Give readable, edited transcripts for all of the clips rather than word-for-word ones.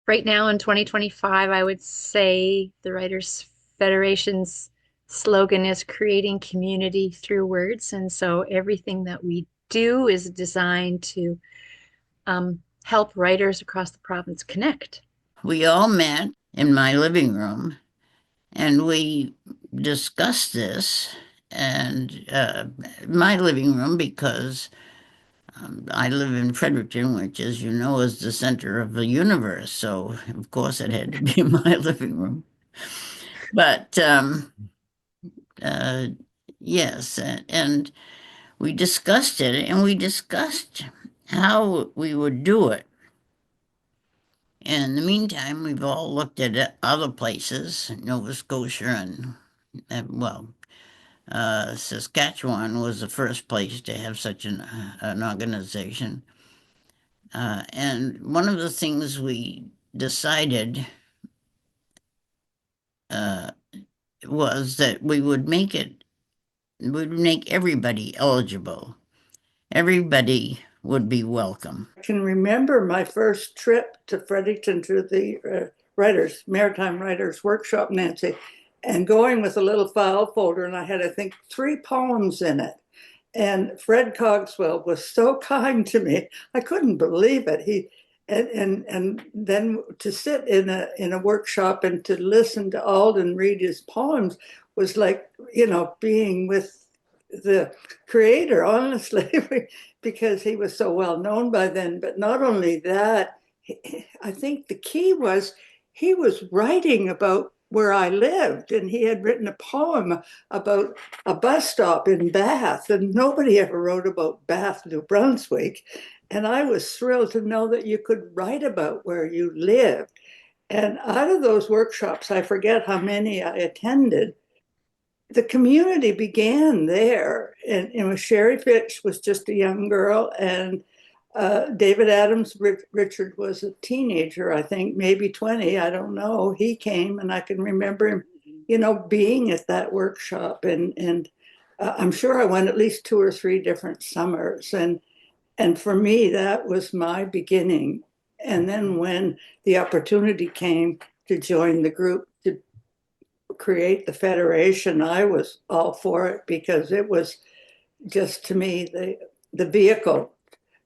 Right now in 2025, I would say the Writers Federation's slogan is creating community through words. And so everything that we do is designed to help writers across the province connect. We all met in my living room and we discussed this. And my living room, because I live in Fredericton, which, as you know, is the center of the universe. So, of course, it had to be my living room. But uh, yes, and we discussed it and we discussed how we would do it. In the meantime, we've all looked at other places, Nova Scotia well, Saskatchewan was the first place to have such an organization. And one of the things we decided uh, was that we would make everybody eligible. Everybody would be welcome. I can remember my first trip to Fredericton to the Maritime Writers Workshop, Nancy, and going with a little file folder, and I had, I think, 3 poems in it. And Fred Cogswell was so kind to me. I couldn't believe it. And then to sit in a workshop and to listen to Alden read his poems was like, being with the creator, honestly, because he was so well known by then. But not only that, I think the key was he was writing about where I lived, and he had written a poem about a bus stop in Bath, and nobody ever wrote about Bath, New Brunswick. And I was thrilled to know that you could write about where you lived. And out of those workshops, I forget how many I attended, the community began there. And Sherry Fitch was just a young girl, and David Adams Richard was a teenager, I think, maybe 20, I don't know. He came, and I can remember him, being at that workshop. And I'm sure I went at least 2 or 3 different summers. And for me, that was my beginning. And then when the opportunity came to join the group, to create the federation, I was all for it, because it was just, to me, the vehicle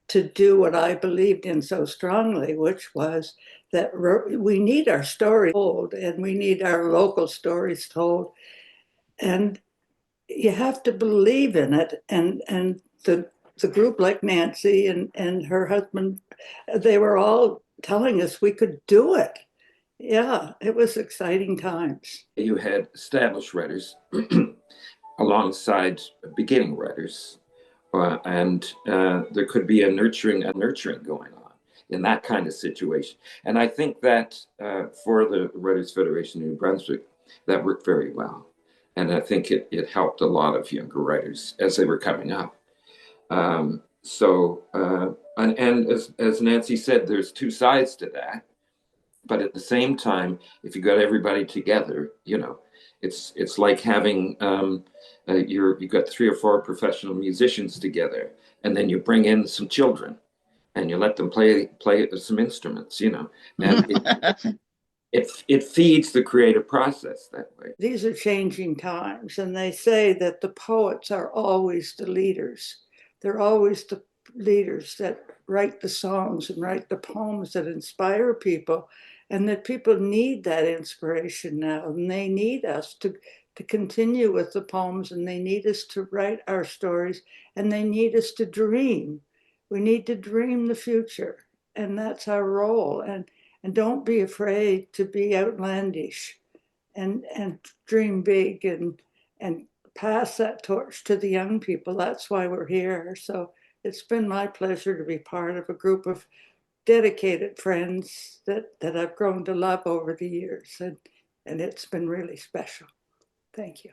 to do what I believed in so strongly, which was that we need our story told, and we need our local stories told. And you have to believe in it. And the group, like Nancy and her husband, they were all telling us we could do it. Yeah, it was exciting times. You had established writers alongside beginning writers, and there could be a nurturing going on in that kind of situation. And I think that for the Writers Federation in New Brunswick, that worked very well. And I think it helped a lot of younger writers as they were coming up. And as Nancy said, there's 2 sides to that. But at the same time, if you got everybody together, it's like having you've got 3 or 4 professional musicians together, and then you bring in some children, and you let them play some instruments, and it feeds the creative process that way. These are changing times, and they say that the poets are always the leaders. They're always the leaders that write the songs and write the poems that inspire people, and that people need that inspiration now, and they need us to continue with the poems, and they need us to write our stories, and they need us to dream. We need to dream the future, and that's our role. And don't be afraid to be outlandish, and dream big, and pass that torch to the young people. That's why we're here. So it's been my pleasure to be part of a group of dedicated friends that I've grown to love over the years, and it's been really special. Thank you.